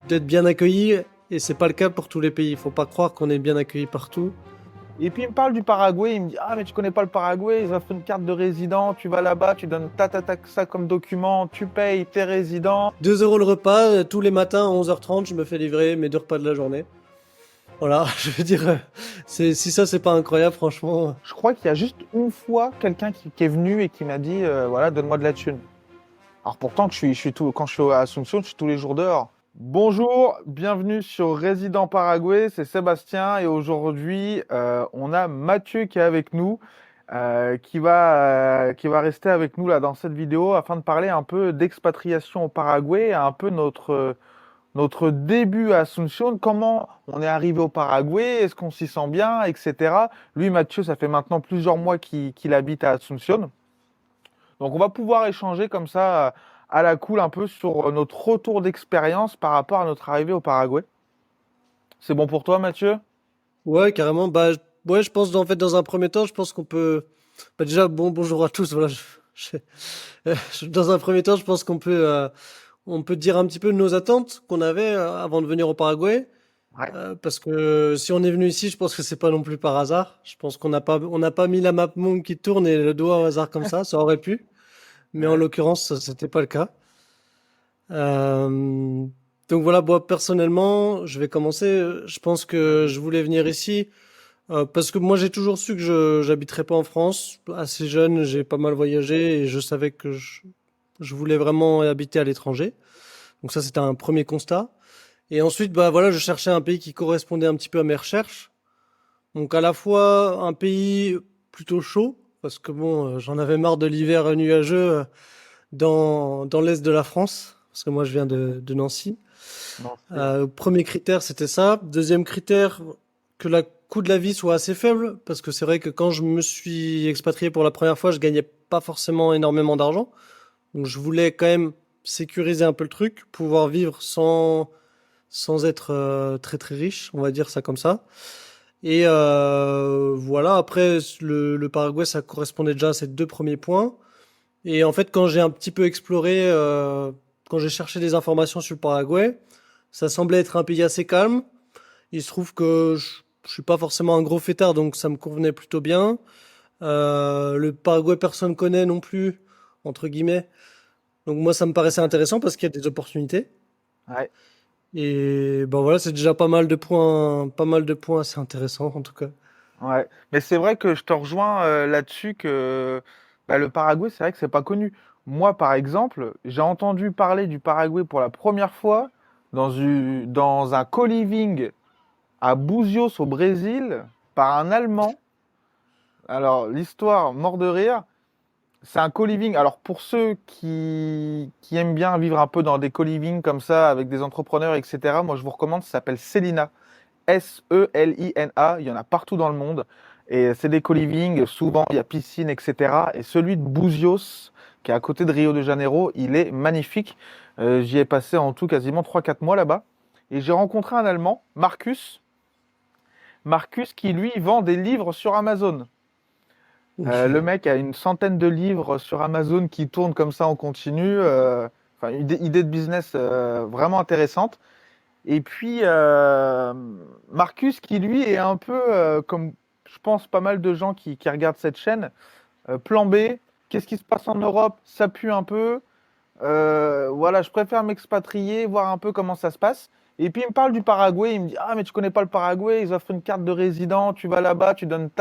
d'être bien accueilli, et c'est pas le cas pour tous les pays. Il faut pas croire qu'on est bien accueilli partout. Et puis il me parle du Paraguay, il me dit: Ah, mais tu connais pas le Paraguay, ils offrent une carte de résident, tu vas là-bas, tu donnes ça comme document, tu payes, t'es résident. 2 € le repas, tous les matins à 11h30, je me fais livrer mes 2 repas de la journée. Voilà, je veux dire, si ça c'est pas incroyable, franchement. Je crois qu'il y a juste une fois quelqu'un qui est venu et qui m'a dit voilà, donne-moi de la thune. Alors pourtant, quand je suis à Asunción, je suis tous les jours dehors. Bonjour, bienvenue sur Résident Paraguay, c'est Sébastien et aujourd'hui on a Mathieu qui est avec nous, qui va rester avec nous là dans cette vidéo afin de parler un peu d'expatriation au Paraguay, un peu notre début à Asunción, comment on est arrivé au Paraguay, est-ce qu'on s'y sent bien, etc. Lui, Mathieu, ça fait maintenant plusieurs mois qu'il habite à Asunción. Donc on va pouvoir échanger comme ça à la cool un peu sur notre retour d'expérience par rapport à notre arrivée au Paraguay. C'est bon pour toi, Mathieu? Ouais, carrément. Bah, ouais, je pense, en fait, dans un premier temps, je pense qu'on peut. Bah, déjà, bonjour à tous. Voilà, dans un premier temps, je pense on peut dire un petit peu nos attentes qu'on avait avant de venir au Paraguay. Ouais. Parce que si on est venu ici, je pense que c'est pas non plus par hasard. Je pense on n'a pas mis la map monde qui tourne et le doigt au hasard comme ça aurait pu. Mais en Ouais. l'occurrence, c'était pas le cas. Euh, donc voilà, moi personnellement, je vais commencer. Je pense que je voulais venir ici parce que moi j'ai toujours su que je j'habiterais pas en France. Assez jeune, j'ai pas mal voyagé et je savais que je voulais vraiment habiter à l'étranger. Donc ça, c'était un premier constat. Et ensuite, bah voilà, je cherchais un pays qui correspondait un petit peu à mes recherches. Donc à la fois un pays plutôt chaud, parce que bon, j'en avais marre de l'hiver nuageux dans l'est de la France, parce que moi je viens de Nancy. Non, c'est- Premier critère, c'était ça. Deuxième critère, que le coût de la vie soit assez faible, parce que c'est vrai que quand je me suis expatrié pour la première fois, je gagnais pas forcément énormément d'argent. Donc je voulais quand même sécuriser un peu le truc, pouvoir vivre sans être très très riche, on va dire ça comme ça. Et voilà, après le Paraguay, ça correspondait déjà à ces deux premiers points. Et en fait, quand j'ai un petit peu exploré, quand j'ai cherché des informations sur le Paraguay, ça semblait être un pays assez calme. Il se trouve que je suis pas forcément un gros fêtard, donc ça me convenait plutôt bien. Le Paraguay, personne connaît non plus, entre guillemets. Donc moi, ça me paraissait intéressant parce qu'il y a des opportunités. ouais. Et ben voilà, c'est déjà pas mal de points assez intéressants en tout cas. Ouais. Mais c'est vrai que je te rejoins là-dessus que bah, le Paraguay, c'est vrai que c'est pas connu. Moi, par exemple, j'ai entendu parler du Paraguay pour la première fois dans un co-living à Buzios au Brésil par un Allemand. Alors, l'histoire, mort de rire. C'est un co-living. Alors, pour ceux qui aiment bien vivre un peu dans des co-living comme ça, avec des entrepreneurs, etc., moi, je vous recommande, ça s'appelle Selina. Selina. Il y en a partout dans le monde. Et c'est des co-living. Souvent, il y a piscine, etc. Et celui de Buzios, qui est à côté de Rio de Janeiro, il est magnifique. J'y ai passé en tout quasiment 3 4 mois là-bas. Et j'ai rencontré un Allemand, Marcus. Marcus qui, lui, vend des livres sur Amazon. Le Ok. mec a une centaine de livres sur Amazon qui tournent comme ça en continu. Enfin, une idée de business vraiment intéressante. Et puis, Marcus, qui lui est un peu comme je pense pas mal de gens qui regardent cette chaîne, plan B, qu'est-ce qui se passe en Europe? Ça pue un peu. Voilà, je préfère m'expatrier, voir un peu comment ça se passe. Et puis il me parle du Paraguay, il me dit: Ah, mais tu connais pas le Paraguay, ils offrent une carte de résident, tu vas là-bas, tu donnes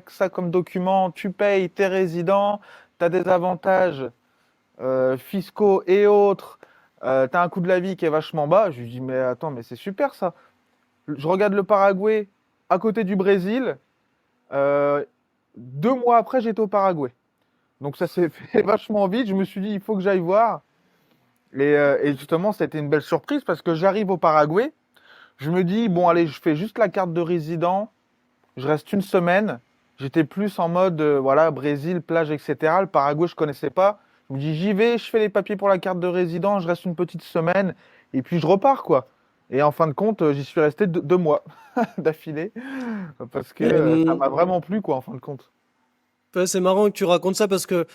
ça comme document, tu payes, t'es résident, t'as des avantages fiscaux et autres, t'as un coût de la vie qui est vachement bas. Je lui dis: Mais attends, mais c'est super ça. Je regarde le Paraguay à côté du Brésil, euh, 2 mois après j'étais au Paraguay. Donc ça s'est fait vachement vite, je me suis dit: Il faut que j'aille voir. Et justement, c'était une belle surprise parce que j'arrive au Paraguay, je me dis, bon, allez, je fais juste la carte de résident, je reste une semaine. J'étais plus en mode, voilà, Brésil, plage, etc. Le Paraguay, je connaissais pas. Je me dis, j'y vais, je fais les papiers pour la carte de résident, je reste une petite semaine, et puis je repars, quoi. Et en fin de compte, j'y suis resté 2 mois d'affilée, parce que ça m'a Euh, vraiment plu, quoi, en fin de compte. ouais, c'est marrant que tu racontes ça parce que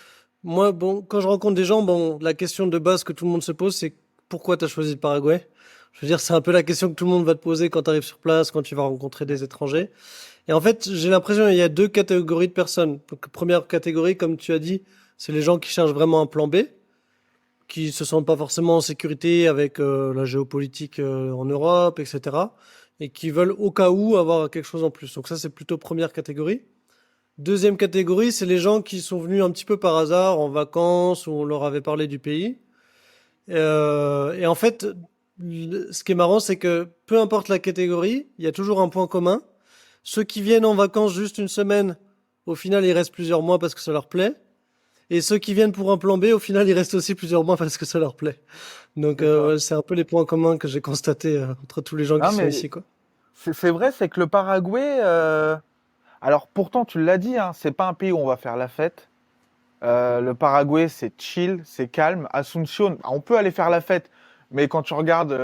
moi, bon, quand je rencontre des gens, bon, la question de base que tout le monde se pose, c'est pourquoi tu as choisi le Paraguay? Je veux dire, c'est un peu la question que tout le monde va te poser quand tu arrives sur place, quand tu vas rencontrer des étrangers. Et en fait, j'ai l'impression qu'il y a deux catégories de personnes. Donc, première catégorie, comme tu as dit, c'est les gens qui cherchent vraiment un plan B, qui se sentent pas forcément en sécurité avec la géopolitique en Europe, etc. Et qui veulent au cas où avoir quelque chose en plus. Donc ça, c'est plutôt première catégorie. Deuxième catégorie, c'est les gens qui sont venus un petit peu par hasard en vacances où on leur avait parlé du pays. Et en fait, ce qui est marrant, c'est que peu importe la catégorie, il y a toujours un point commun. Ceux qui viennent en vacances juste une semaine, au final, ils restent plusieurs mois parce que ça leur plaît. Et ceux qui viennent pour un plan B, au final, ils restent aussi plusieurs mois parce que ça leur plaît. Donc, C'est ça. ouais, c'est un peu les points communs que j'ai constatés entre tous les gens qui Non, sont mais ici, quoi. c'est vrai, c'est que le Paraguay, alors pourtant tu l'as dit, hein, c'est pas un pays où on va faire la fête. Le Paraguay, c'est chill, c'est calme. Asunción, on peut aller faire la fête, mais quand tu regardes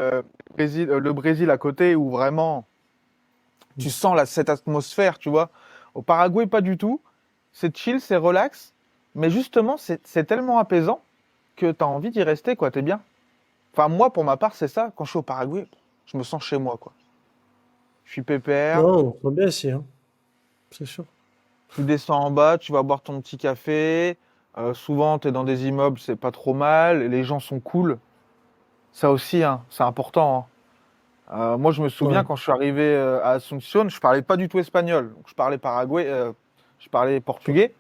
le Brésil à côté, où vraiment tu sens cette atmosphère, tu vois. Au Paraguay, pas du tout. C'est chill, c'est relax, mais justement, c'est tellement apaisant que tu as envie d'y rester, quoi. T'es bien. Enfin, moi, pour ma part, c'est ça. Quand je suis au Paraguay, je me sens chez moi, quoi. Je suis pépère. Non, on va bien ici, hein, c'est sûr. Tu descends en bas, tu vas boire ton petit café. Souvent, tu es dans des immeubles, c'est pas trop mal. Les gens sont cool. Ça aussi, hein, c'est important, hein. Moi, je me souviens Ouais. quand je suis arrivé à Asunción, je parlais pas du tout espagnol. Donc, je parlais paraguay, je parlais portugais.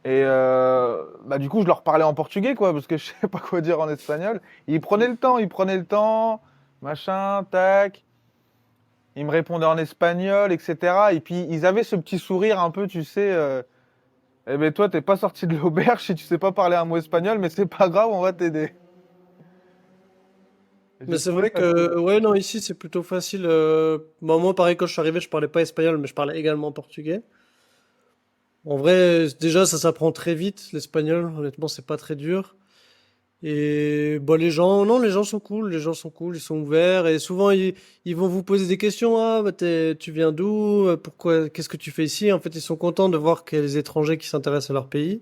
Et bah, du coup, je leur parlais en portugais, quoi, parce que je sais pas quoi dire en espagnol. Et ils prenaient le temps, machin, tac. Ils me répondaient en espagnol, etc. Et puis, ils avaient ce petit sourire un peu, tu sais. Eh ben toi, t'es pas sorti de l'auberge si tu sais pas parler un mot espagnol, mais c'est pas grave, on va t'aider. Et Mais j'ai c'est trouvé vrai ça cool. que, ouais, non, ici, c'est plutôt facile. Bon, moi, pareil, quand je suis arrivé, je parlais pas espagnol, mais je parlais également portugais. En vrai, déjà, ça s'apprend très vite, l'espagnol. Honnêtement, c'est pas très dur. Et bon, les gens, non, les gens sont cool, les gens sont cool, ils sont ouverts. Et souvent, ils vont vous poser des questions. Ah, bah, tu viens d'où? Pourquoi? Qu'est-ce que tu fais ici? En fait, ils sont contents de voir qu'il y a des étrangers qui s'intéressent à leur pays.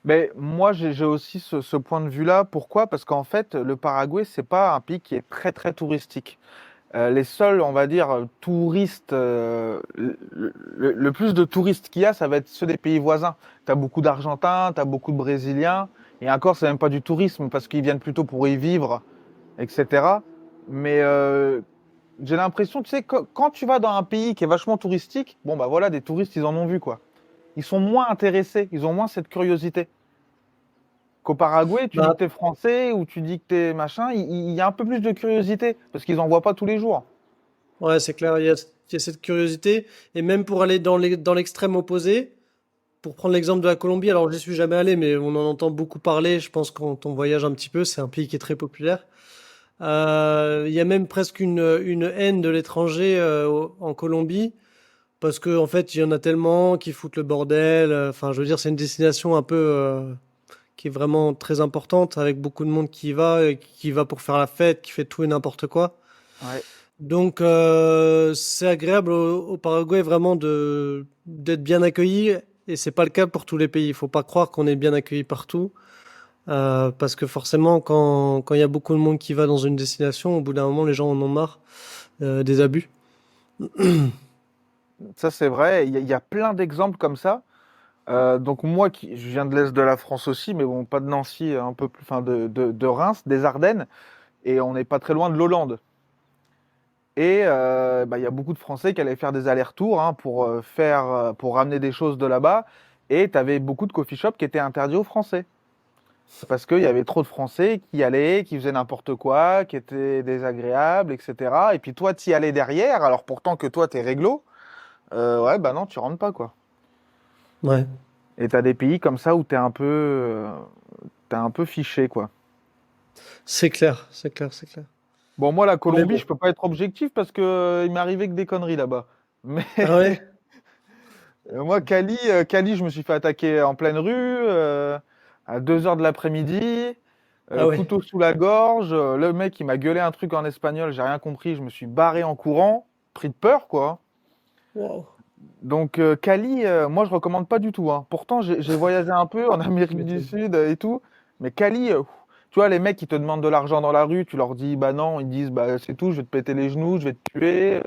Mais moi, j'ai aussi ce point de vue-là. Pourquoi? Parce qu'en fait, le Paraguay, c'est pas un pays qui est très très touristique. Les seuls, on va dire, touristes, le plus de touristes qu'il y a, ça va être ceux des pays voisins. T'as beaucoup d'Argentins, t'as beaucoup de Brésiliens, et encore, c'est même pas du tourisme parce qu'ils viennent plutôt pour y vivre, etc. Mais j'ai l'impression, tu sais, que quand tu vas dans un pays qui est vachement touristique, bon bah voilà, des touristes, ils en ont vu quoi. Ils sont moins intéressés, ils ont moins cette curiosité. Qu'au Paraguay, tu dis que Bah, t'es français ou tu dis que t'es machin, il y a un peu plus de curiosité parce qu'ils en voient pas tous les jours. ouais, c'est clair, il y a cette curiosité. Et même pour aller dans l'extrême opposé, pour prendre l'exemple de la Colombie, alors j'y suis jamais allé, mais on en entend beaucoup parler. Je pense quand on voyage un petit peu, c'est un pays qui est très populaire. Il y a même presque une haine de l'étranger en Colombie, parce que en fait, il y en a tellement qui foutent le bordel. Enfin, je veux dire, c'est une destination un peu qui est vraiment très importante, avec beaucoup de monde qui y va, et qui y va pour faire la fête, qui fait tout et n'importe quoi. Ouais. Donc, c'est agréable au Paraguay vraiment de d'être bien accueilli, et c'est pas le cas pour tous les pays. Il faut pas croire qu'on est bien accueilli partout. Parce que forcément, quand il y a beaucoup de monde qui va dans une destination, au bout d'un moment, les gens en ont marre des abus. Ça c'est vrai, il y a plein d'exemples comme ça. Donc moi, je viens de l'est de la France aussi, mais bon, pas de Nancy, un peu plus, enfin de Reims, des Ardennes, et on n'est pas très loin de l'Hollande. Et bah, il y a beaucoup de Français qui allaient faire des allers-retours hein, pour ramener des choses de là-bas. Et tu avais beaucoup de coffee shops qui étaient interdits aux Français. Parce qu'il y avait trop de Français qui allaient, qui faisaient n'importe quoi, qui étaient désagréables, etc. Et puis toi, tu y allais derrière, alors pourtant que toi, t'es réglo. Ouais, bah non, tu rentres pas, quoi. Ouais, Et t'as des pays comme ça où t'es un peu fiché, quoi. c'est clair, c'est clair, c'est clair. Bon, moi, la Mais Colombie, bon. je peux pas être objectif parce que il m'est arrivé que des conneries là-bas. Mais Ah ouais? moi, Cali, je me suis fait attaquer en pleine rue, à 2 heures de l'après-midi, Ah ouais. couteau sous la gorge. Le mec, il m'a gueulé un truc en espagnol, j'ai rien compris, je me suis barré en courant, pris de peur, quoi. Wow. Donc, Cali, moi, je recommande pas du tout, hein. Pourtant, j'ai voyagé un peu en Tu Amérique du m'étonnes. Sud et tout, mais Cali, Tu vois, les mecs qui te demandent de l'argent dans la rue, tu leur dis bah non, ils disent bah c'est tout, je vais te péter les genoux, je vais te tuer.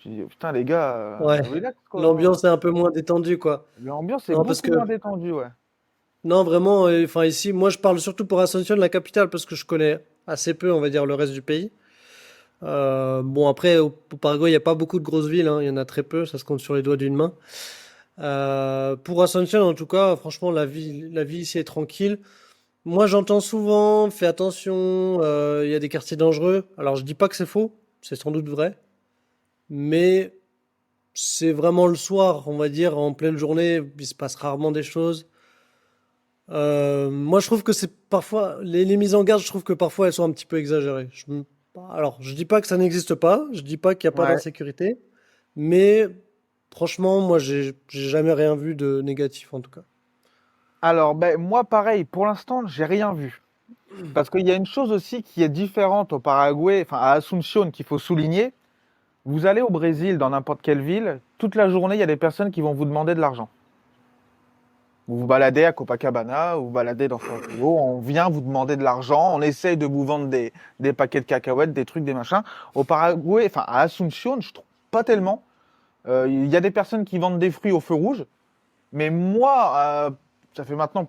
Je dis putain les gars, Ouais. relax quoi. L'ambiance est un peu moins détendue, quoi. L'ambiance est Non, parce beaucoup que, moins détendue, ouais. non, vraiment, enfin, ici, moi, je parle surtout pour Asunción, la capitale, parce que je connais assez peu, on va dire, le reste du pays. Bon, après, au Paraguay, il n'y a pas beaucoup de grosses villes, hein. Il y en a très peu, ça se compte sur les doigts d'une main. Pour Asunción, en tout cas, franchement, la vie ici est tranquille. Moi, j'entends souvent, fais attention, il y a des quartiers dangereux. Alors, je dis pas que c'est faux, c'est sans doute vrai, mais c'est vraiment le soir, on va dire, en pleine journée, il se passe rarement des choses. Moi, je trouve que c'est parfois, les mises en garde, je trouve que parfois elles sont un petit peu exagérées. Alors, je dis pas que ça n'existe pas, je dis pas qu'il n'y a pas Ouais. d'insécurité, mais franchement, moi, j'ai jamais rien vu de négatif en tout cas. Alors, ben, moi, pareil, pour l'instant, j'ai rien vu. Parce qu'il y a une chose aussi qui est différente au Paraguay, enfin à Asunción, qu'il faut souligner. Vous allez au Brésil, dans n'importe quelle ville, toute la journée, il y a des personnes qui vont vous demander de l'argent. Vous vous baladez à Copacabana, vous vous baladez dans São Paulo, on vient vous demander de l'argent, on essaye de vous vendre des paquets de cacahuètes, des trucs, des machins. Au Paraguay, enfin à Asunción, je trouve pas tellement. Il y a des personnes qui vendent des fruits au feu rouge, mais moi, ça fait maintenant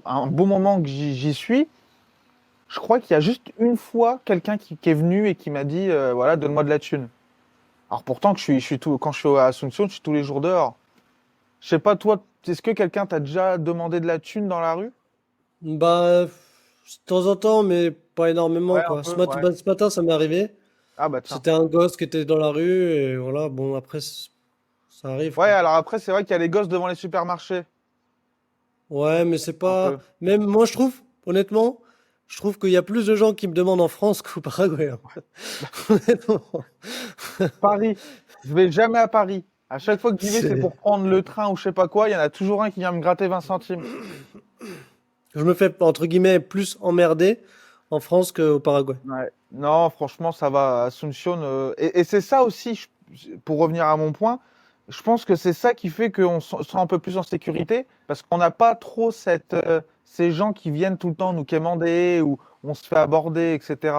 un bon moment que j'y suis. Je crois qu'il y a juste une fois quelqu'un qui est venu et qui m'a dit, voilà, donne-moi de la thune. Alors pourtant que quand je suis à Asunción, je suis tous les jours dehors. Je sais pas toi, est-ce que quelqu'un t'a déjà demandé de la thune dans la rue? Bah, de temps en temps, mais pas énormément Ouais, un quoi. peu, ouais. Ce matin, ça m'est arrivé. Ah bah tiens. C'était un gosse qui était dans la rue et voilà. Bon, après, ça arrive Ouais, quoi. alors après c'est vrai qu'il y a les gosses devant les supermarchés, Ouais, mais c'est un pas. peu. Même moi, je trouve, honnêtement, je trouve qu'il y a plus de gens qui me demandent en France qu'au Paraguay, hein. Honnêtement. Paris, je vais jamais à Paris. À chaque fois que j'y vais, c'est C'est... pour prendre le train ou je sais pas quoi. Il y en a toujours un qui vient me gratter 20 centimes. Je me fais, entre guillemets, plus emmerder en France qu'au Paraguay. Ouais. Non, franchement, ça va. Asunción, et c'est ça aussi, pour revenir à mon point, je pense que c'est ça qui fait qu'on se sent un peu plus en sécurité, parce qu'on n'a pas trop ces gens qui viennent tout le temps nous quémander ou on se fait aborder, etc.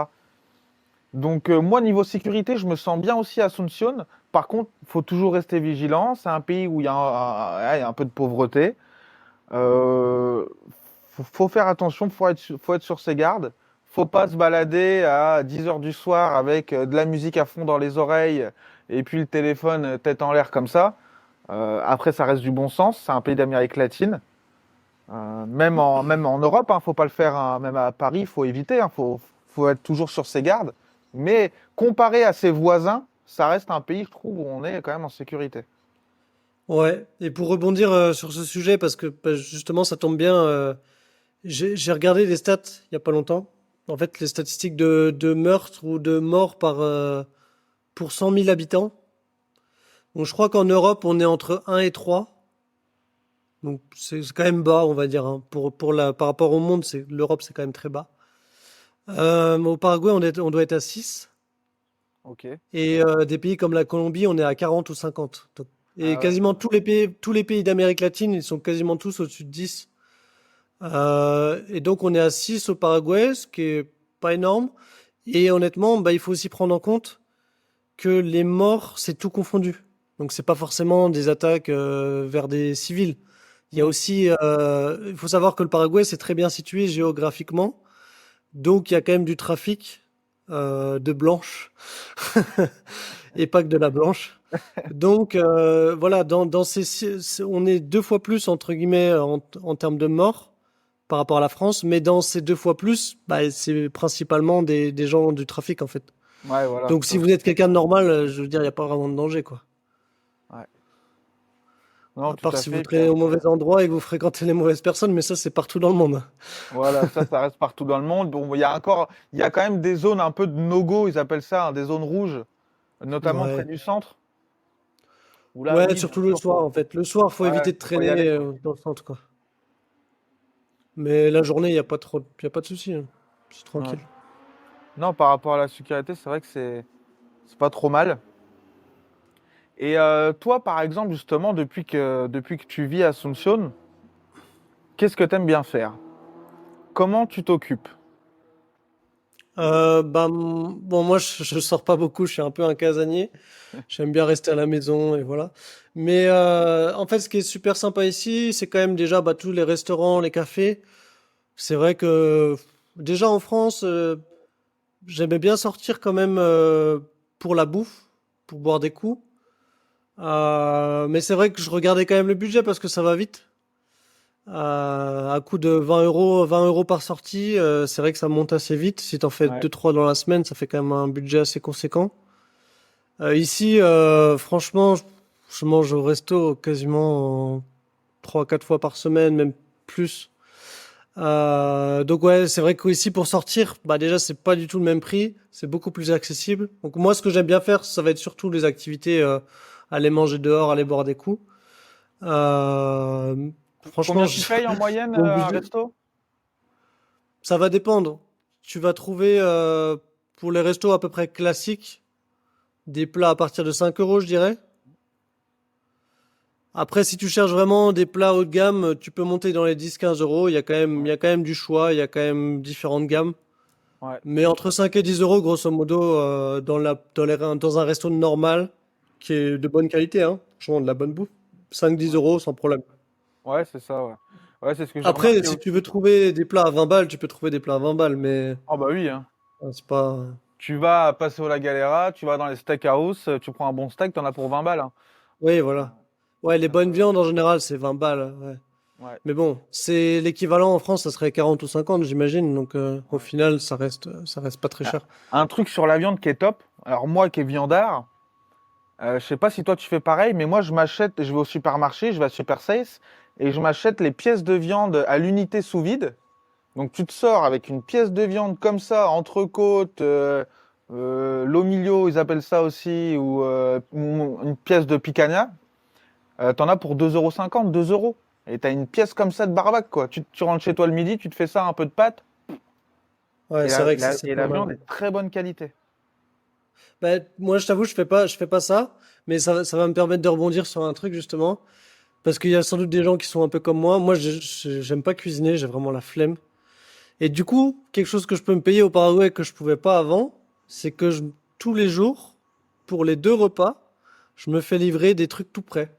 Donc moi, niveau sécurité, je me sens bien aussi à Asunción. Par contre, il faut toujours rester vigilant. C'est un pays où il y a il y a un peu de pauvreté. Euh, faut faire attention, faut être sur ses gardes. Faut pas se balader à 10 heures du soir avec de la musique à fond dans les oreilles et puis le téléphone tête en l'air comme ça. Après, ça reste du bon sens. C'est un pays d'Amérique latine. Même en Europe, hein, faut pas le faire. Hein, même à Paris, faut éviter. Hein, faut être toujours sur ses gardes. Mais comparé à ses voisins, ça reste un pays, je trouve, où on est quand même en sécurité. Ouais. Et pour rebondir sur ce sujet, parce que bah, justement, ça tombe bien, j'ai regardé les stats il y a pas longtemps. En fait, les statistiques de meurtres ou de morts pour 100 000 habitants. Donc, je crois qu'en Europe, on est entre 1 et 3. Donc, c'est quand même bas, on va dire, hein. Par rapport au monde, l'Europe, c'est quand même très bas. Au Paraguay, on doit être à 6. Ok. Et des pays comme la Colombie, on est à 40 ou 50. Et Ah ouais. quasiment tous les pays d'Amérique latine, ils sont quasiment tous au-dessus de 10. Et donc, on est à 6 au Paraguay, ce qui est pas énorme. Et honnêtement, bah, il faut aussi prendre en compte que les morts, c'est tout confondu. Donc, c'est pas forcément des attaques vers des civils. Il y a Hmm. aussi, il faut savoir que le Paraguay, c'est très bien situé géographiquement. Donc, il y a quand même du trafic de blanches et pas que de la blanche. Donc, voilà, on est 2 fois plus, entre guillemets, en termes de morts par rapport à la France, mais dans ces 2 fois plus, bah, c'est principalement des gens du trafic, en fait. Ouais, voilà. Donc, si vous êtes quelqu'un de normal, je veux dire, il n'y a pas vraiment de danger, quoi. Ouais. Non, À tout part à si vous fait. Puis traînez au après, mauvais endroit et que vous fréquentez les mauvaises personnes, mais ça, c'est partout dans le monde. voilà, ça reste partout dans le monde. Bon, il y a quand même des zones un peu de no-go, ils appellent ça, hein, des zones rouges, notamment près Ouais. du centre, où là, Ouais, oui, bien surtout le sûr, soir, en fait. Le soir, faut ouais, éviter de faut y traîner aller, quoi. dans le centre, quoi. Mais la journée, il n'y a pas trop, y a pas de souci, hein. C'est Ouais. tranquille. Non, par rapport à la sécurité, c'est vrai que c'est pas trop mal. Et toi, par exemple, justement, depuis que tu vis à Asunción, qu'est-ce que t'aimes bien faire? comment tu t'occupes? Bon, moi, je sors pas beaucoup, je suis un peu un casanier. J'aime bien rester à la maison et voilà. Mais en fait, ce qui est super sympa ici, c'est quand même déjà bah, tous les restaurants, les cafés. C'est vrai que déjà en France, j'aimais bien sortir quand même pour la bouffe, pour boire des coups. Mais c'est vrai que je regardais quand même le budget parce que ça va vite. À coût de 20 euros par sortie, c'est vrai que ça monte assez vite. Si t'en fais Ouais. deux trois dans la semaine, ça fait quand même un budget assez conséquent. Ici, franchement, je mange au resto quasiment 3 4 fois par semaine, même plus. Donc ouais, c'est vrai qu'ici pour sortir, bah déjà c'est pas du tout le même prix, c'est beaucoup plus accessible. Donc moi, ce que j'aime bien faire, ça va être surtout les activités, aller manger dehors, aller boire des coups. Euh, Franchement, Combien tu payes en moyenne mon un budget, resto? ça va dépendre. Tu vas trouver pour les restos à peu près classiques des plats à partir de 5 euros, je dirais. Après, si tu cherches vraiment des plats haut de gamme, tu peux monter dans les 10 15 euros. Il Ouais. y a quand même du choix, il y a quand même différentes gammes. Ouais. Mais entre 5 et 10 euros, grosso modo, dans un resto normal, qui est de bonne qualité, hein, franchement, de la bonne bouffe, 5 10 Ouais. euros sans problème. Ouais, c'est ça, ouais. Ouais, c'est ce que j'ai Après, remarqué si tu aussi. veux trouver des plats à 20 balles, tu peux trouver des plats à 20 balles, mais Ah bah oui, hein. c'est pas. Tu vas à Paseo La Galera, tu vas dans les steakhouse, tu prends un bon steak, t'en as pour 20 balles, hein. Oui, voilà. Ouais, les bonnes Euh, viandes en général, c'est 20 balles. Ouais. ouais, Mais bon, c'est l'équivalent en France, ça serait 40 ou 50, j'imagine. Donc au ouais. final, ça reste pas très Ah, cher. un truc sur la viande qui est top. Alors moi qui est viandard, je sais pas si toi tu fais pareil, mais moi je m'achète, je vais au supermarché, je vais à Super Sales et je m'achète les pièces de viande à l'unité sous vide. Donc tu te sors avec une pièce de viande comme ça, entrecôte, l'omilio, ils appellent ça aussi, ou une pièce de picanha. T'en as pour 2,50 €, 2 euros. Et t'as une pièce comme ça de barbac, quoi. Tu rentres chez toi le midi, tu te fais ça, un peu de pâte, Ouais, et c'est la, vrai et que ça, la, c'est et pas la mal. viande est très bonne qualité. Bah, moi, je t'avoue, je fais pas ça, mais ça va me permettre de rebondir sur un truc justement, parce qu'il y a sans doute des gens qui sont un peu comme moi. Moi, j'aime pas cuisiner, j'ai vraiment la flemme. Et du coup, quelque chose que je peux me payer au Paraguay que je pouvais pas avant, c'est que tous les jours, pour les 2 repas, je me fais livrer des trucs tout prêts.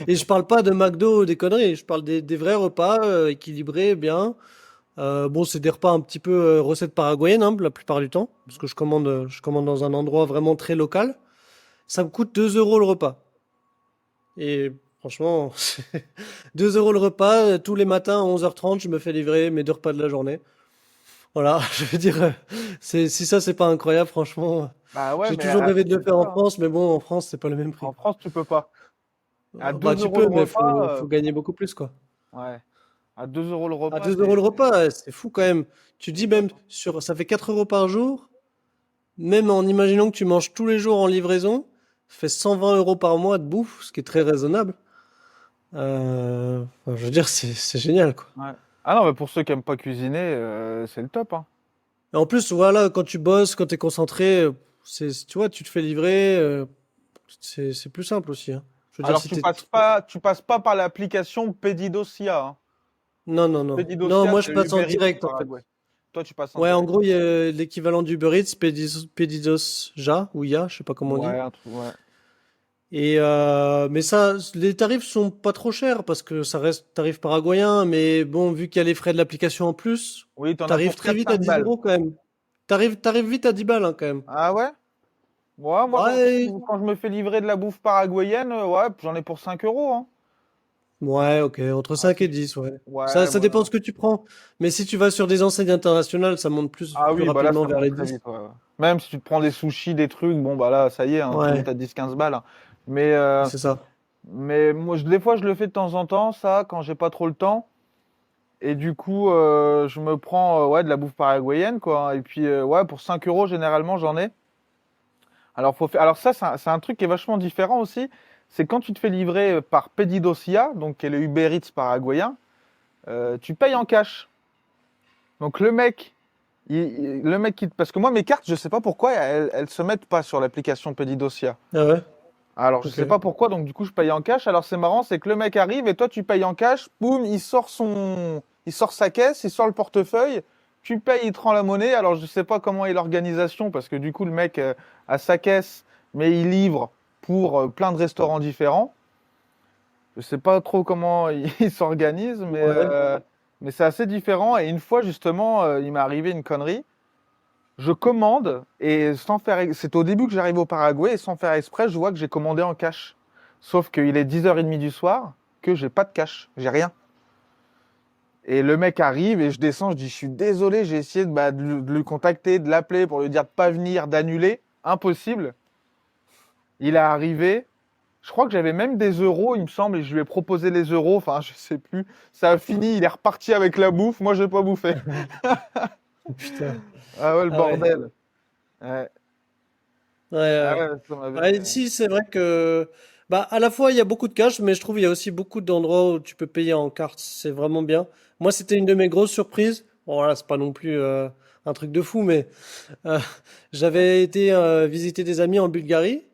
Et je parle pas de McDo ou des conneries, je parle des vrais repas équilibrés, bien. Bon, c'est des repas un petit peu recettes paraguayennes, hein, la plupart du temps, parce que je commande dans un endroit vraiment très local. Ça me coûte 2 euros le repas. Et franchement, 2 euros le repas, tous les matins à 11h30, je me fais livrer mes 2 repas de la journée. Voilà, je veux dire, si ça c'est pas incroyable, franchement, Bah ouais, j'ai mais toujours rêvé de le c'est faire en ça, hein. France, mais bon, en France, c'est pas le même prix. En France, tu peux pas. À Bah, 2 tu euros le peux, mais repas, faut gagner beaucoup plus, quoi. ouais. À 2 euros le À repas, 2 euros le repas, c'est fou quand même. Tu c'est dis top, même, hein. ça fait 4 euros par jour, même en imaginant que tu manges tous les jours en livraison, ça fait 120 euros par mois de bouffe, ce qui est très raisonnable. Enfin, je veux dire, c'est génial, quoi. Ouais. Ah non, mais pour ceux qui aiment pas cuisiner, c'est le top, hein. Et en plus, voilà, quand tu bosses, quand t'es concentré, tu vois, tu te fais livrer, c'est plus simple aussi, hein. Je veux dire, Alors si t'es, tu passes pas par l'application Pedidocia, hein. non, non, non. Non, Pedidocia, moi, c'est je le passe en Uber Eats du direct, en fait. Paraguay. Toi, tu passes en Ouais, en direct. gros, il y a l'équivalent du Uber Eats, Pedidos Ja, ou Ya, je sais pas comment on dit. Ouais, un truc, ouais. Et mais ça, les tarifs sont pas trop chers parce que ça reste tarif paraguayen, mais bon, vu qu'il y a les frais de l'application en plus, Oui, t'en as t'arrives pour très vite à 4-5 10 balles. euros quand même. T'arrives vite à 10 balles hein, quand même. Ah ouais? Ouais, moi, Ouais, quand je me fais livrer de la bouffe paraguayenne, ouais, j'en ai pour 5 euros, hein. ouais, ok, entre Ah, 5 et 10, ouais. ouais, Ça dépend voilà. ce que tu prends. Mais si tu vas sur des enseignes internationales, ça monte Ah plus oui, bah là, rapidement ça vers monte les très 10. vite, ouais, ouais. Même si tu te prends des sushis, des trucs, bon, bah là, ça y est, hein, tu montes Ouais, à 10-15 balles, hein. Mais, euh, c'est ça. mais moi, des fois, je le fais de temps en temps, ça, quand j'ai pas trop le temps. Et du coup, je me prends ouais, de la bouffe paraguayenne, quoi, hein. Et puis, ouais, pour 5 euros, généralement, j'en ai. Alors ça, c'est un truc qui est vachement différent aussi. C'est quand tu te fais livrer par Pedidocia, donc qui est le Uber Eats paraguayen, tu payes en cash. Donc le mec qui, parce que moi mes cartes, je sais pas pourquoi elles se mettent pas sur l'application Pedidocia. Ah ouais, Alors je ok. sais pas pourquoi, donc du coup je paye en cash. Alors c'est marrant, c'est que le mec arrive et toi tu payes en cash, boum, il sort sa caisse, il sort le portefeuille, tu payes, il te rend la monnaie. Alors je sais pas comment est l'organisation parce que du coup le mec a sa caisse, mais il livre pour plein de restaurants différents. Je sais pas trop comment il s'organise, Ouais. mais c'est assez différent. Et une fois justement, il m'est arrivé une connerie. Je commande et c'est au début que j'arrive au Paraguay et sans faire exprès, je vois que j'ai commandé en cash. Sauf qu'il est 10h30 du soir, que j'ai pas de cash, j'ai rien. Et le mec arrive et je descends, je dis je suis désolé, j'ai essayé de le contacter, de l'appeler pour lui dire de pas venir, d'annuler. Impossible. Il est arrivé. Je crois que j'avais même des euros, il me semble, et je lui ai proposé les euros. Enfin, je sais plus. Ça a fini, il est reparti avec la bouffe. Moi, j'ai pas bouffé. Putain. Ah ouais, le Ah ouais. bordel. Ouais, Ouais, ah ouais. ouais, ça Ouais, m'avait. ici, c'est vrai que, bah, à la fois, il y a beaucoup de cash, mais je trouve il y a aussi beaucoup d'endroits où tu peux payer en carte. C'est vraiment bien. Moi, c'était une de mes grosses surprises. Bon, voilà, c'est pas non plus un truc de fou, mais euh, j'avais été visiter des amis en Bulgarie.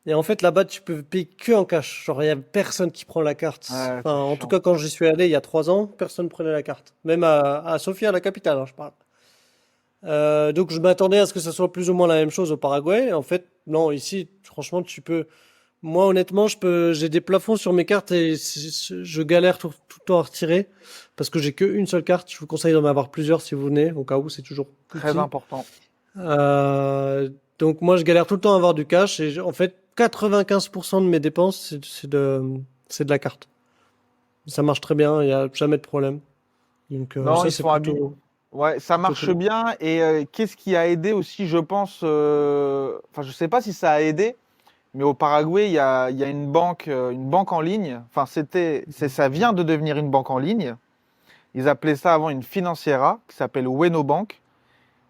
Et en fait, là-bas, tu peux payer que en cash. Genre, il y a personne qui prend la carte. Ouais, Enfin, c'est en tout chiant. cas, quand j'y suis allé il y a 3 ans, personne prenait la carte. Même à Sofia, la capitale, hein, je parle. Donc je m'attendais à ce que ça soit plus ou moins la même chose au Paraguay. En fait, non, ici, franchement, tu peux. Moi, honnêtement, j'ai des plafonds sur mes cartes et je galère tout le temps à retirer parce que j'ai qu'une seule carte. Je vous conseille d'en avoir plusieurs si vous venez, au cas où c'est toujours plus Très petit. important. Euh, donc moi, je galère tout le temps à avoir du cash et en fait, 95% de mes dépenses, c'est de la carte. Ça marche très bien, il y a jamais de problème. Donc Non, ça, ils c'est sont habillés. Ouais, ça plutôt marche cool. bien. Et qu'est-ce qui a aidé aussi, je pense. Enfin, je sais pas si ça a aidé, mais au Paraguay, il y a une banque en ligne. Enfin, ça vient de devenir une banque en ligne. Ils appelaient ça avant une financiera qui s'appelle Ueno Bank.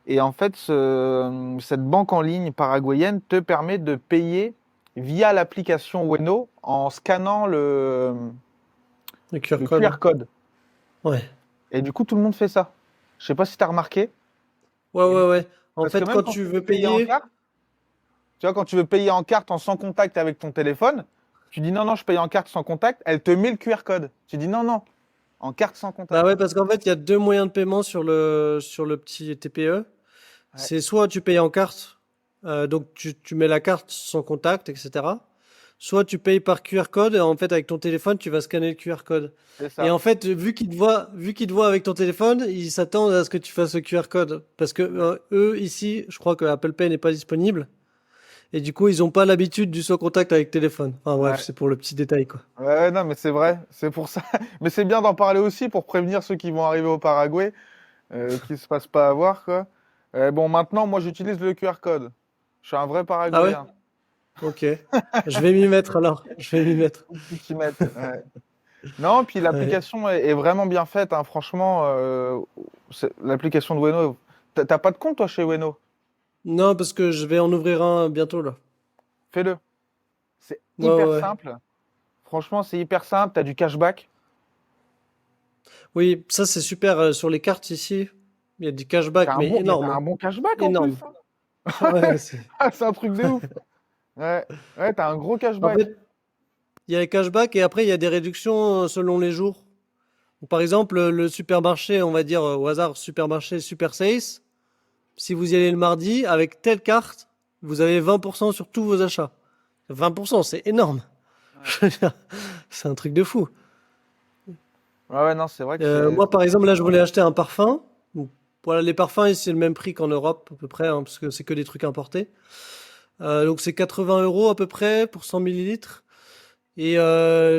Et en fait, cette banque en ligne paraguayenne te permet de payer via l'application Ueno en scannant Le QR le code. QR code. Ouais. Et du coup, tout le monde fait ça. Je sais pas si tu as remarqué. Ouais, Et ouais, ouais. En parce que fait, même quand quand tu tu veux veux payer en payer, carte, tu vois, quand tu veux payer en carte en sans contact avec ton téléphone, tu dis non, non, je paye en carte sans contact, elle te met le QR code. Tu dis non, non, en carte sans bah contact. ouais, parce qu'en fait, il y a deux moyens de paiement sur le petit TPE. Ouais, C'est soit tu payes en carte, donc tu mets la carte sans contact, etc. Soit tu payes par QR code, et en fait, avec ton téléphone, tu vas scanner le QR code. c'est Et ça. en fait, vu qu'ils te voient avec ton téléphone, ils s'attendent à ce que tu fasses le QR code. Parce que Ouais, eux, ici, je crois que Apple Pay n'est pas disponible. Et du coup, ils ont pas l'habitude du sans contact avec téléphone. Enfin bref, ouais. c'est pour le petit détail, quoi. Ouais, ouais, non, mais c'est vrai, c'est pour ça. Mais c'est bien d'en parler aussi pour prévenir ceux qui vont arriver au Paraguay, qui se fassent pas avoir, quoi. Bon, maintenant, moi, j'utilise le QR code. Je suis un vrai Ah ouais? Paraguayen. Ok. Je vais m'y mettre alors. Je vais m'y mettre. Faut que tu t'y mettes. Ouais. Non, puis Ouais. l'application est vraiment bien faite, hein, franchement. L'application de Weno. T'as pas de compte, toi, chez Weno? Non, parce que je vais en ouvrir un bientôt là. Fais-le. C'est Ouais, ouais, hyper ouais. simple. Franchement, c'est hyper simple. T'as du cashback. Oui, ça c'est super. Sur les cartes ici, il y a du cashback, mais Mais t'as énorme, un hein. bon cashback en plus, Énorme. hein. Ouais, c'est. Ah, c'est un truc de ouf. Ouais, ouais, t'as un gros En cashback. fait, il y a les cashbacks et après il y a des réductions selon les jours. Donc, par exemple, le supermarché, on va dire au hasard, supermarché Super 6. Si vous y allez le mardi, avec telle carte, vous avez 20% sur tous vos achats. 20%, c'est énorme. Ouais, C'est un truc de fou. ouais, ouais, non, c'est vrai que Moi, c'est par très exemple, là, je sympa. voulais acheter un parfum. Donc, voilà, les parfums, c'est le même prix qu'en Europe, à peu près, hein, parce que c'est que des trucs importés. Donc, c'est 80 euros à peu près pour 100 millilitres. Et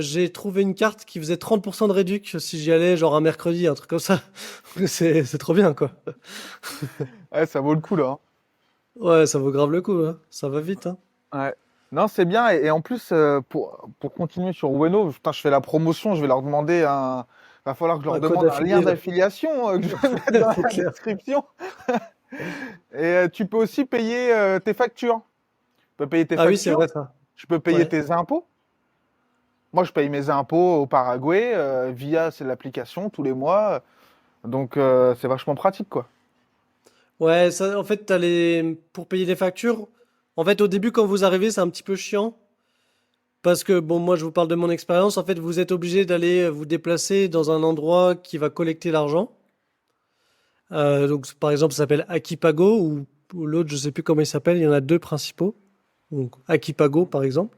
j'ai trouvé une carte qui faisait 30% de réduc si j'y allais, genre un mercredi, un truc comme ça. C'est trop bien, quoi. Ouais, ça vaut le coup, là, Ouais, ça vaut grave le coup, hein. Ça va vite, hein. hein. Ouais. Non, c'est bien. Et en plus, pour continuer sur Ueno, putain, je fais la promotion, je vais leur demander un. Va falloir que je leur Un code demande un lien affilié, là. d'affiliation que je vais mettre dans C'est la clair. description. Et tu peux aussi payer tes factures. Tu peux payer tes Ah oui, c'est factures, vrai, ça. tu peux payer Ouais. tes impôts. Moi, je paye mes impôts au Paraguay via c'est l'application tous les mois. Donc, c'est vachement pratique, quoi. Ouais, ça, en fait, pour payer les factures, en fait, au début, quand vous arrivez, c'est un petit peu chiant. Parce que, bon, moi, je vous parle de mon expérience. En fait, vous êtes obligé d'aller vous déplacer dans un endroit qui va collecter l'argent. Donc, par exemple, ça s'appelle Akipago ou l'autre, je sais plus comment il s'appelle. Il y en a deux principaux. Donc, Akipago, par exemple.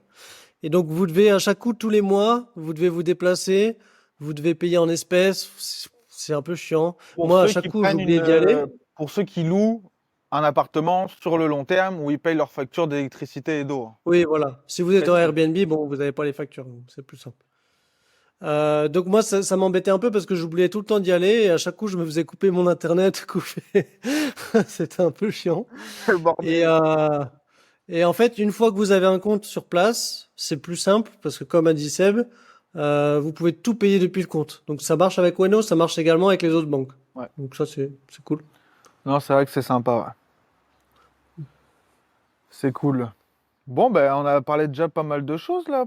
Et donc, vous devez, à chaque coup, tous les mois, vous devez vous déplacer. Vous devez payer en espèces. C'est un peu chiant. Pour Moi, à ceux chaque qui coup, prennent j'oubliais d'y aller. pour ceux qui louent un appartement sur le long terme où ils payent leurs factures d'électricité et d'eau. Oui, voilà. Si vous êtes en Classique. Airbnb, bon, vous n'avez pas les factures. Donc c'est plus simple. Donc moi, ça m'embêtait un peu parce que j'oubliais tout le temps d'y aller et à chaque coup, je me faisais couper mon internet, couper. C'était un peu chiant. Le Et, bordel. euh, et en fait, une fois que vous avez un compte sur place, c'est plus simple parce que comme a dit Seb, vous pouvez tout payer depuis le compte. Donc ça marche avec Weno, ça marche également avec les autres banques. Ouais. Donc ça, c'est cool. Non, c'est vrai que c'est sympa, ouais. C'est cool. Bon, ben, on a parlé déjà pas mal de choses là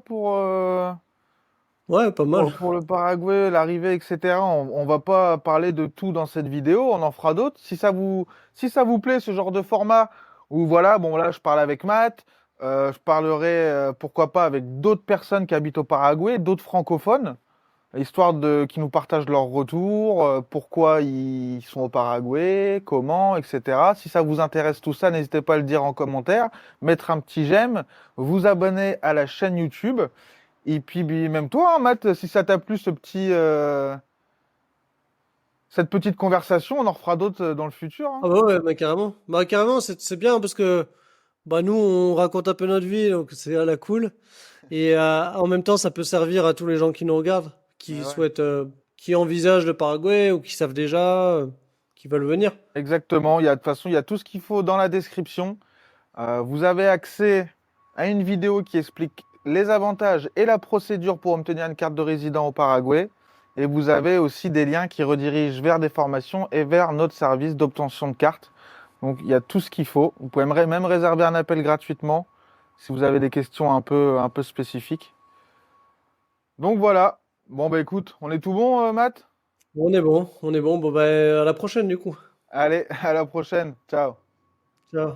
Ouais, pas mal. pour le Paraguay, l'arrivée, etc. On va pas parler de tout dans cette vidéo, on en fera d'autres. Si ça vous plaît, ce genre de format, où voilà, bon là, je parle avec Matt, je parlerai, pourquoi pas, avec d'autres personnes qui habitent au Paraguay, d'autres francophones, histoire de qui nous partagent leur retour, pourquoi ils sont au Paraguay, comment, etc. Si ça vous intéresse tout ça, n'hésitez pas à le dire en commentaire, mettre un petit j'aime, vous abonner à la chaîne YouTube. Et puis même toi, hein, Matt, si ça t'a plu cette petite conversation, on en refera d'autres dans le futur, hein. Ah bah ouais, bah carrément. Bah carrément, c'est bien parce que bah nous on raconte un peu notre vie, donc c'est à la cool. Et en même temps, ça peut servir à tous les gens qui nous regardent, Ouais, qui ouais. souhaitent, qui envisagent le Paraguay ou qui savent déjà, qui veulent venir. Exactement. De toute façon, il y a tout ce qu'il faut dans la description. Vous avez accès à une vidéo qui explique les avantages et la procédure pour obtenir une carte de résident au Paraguay. Et vous avez aussi des liens qui redirigent vers des formations et vers notre service d'obtention de carte. Donc il y a tout ce qu'il faut. Vous pouvez même réserver un appel gratuitement si vous avez des questions un peu spécifiques. Donc voilà. Bon bah écoute, on est tout bon, Matt? On est bon, on est bon. Bon bah à la prochaine du coup. Allez, à la prochaine. Ciao. Ciao.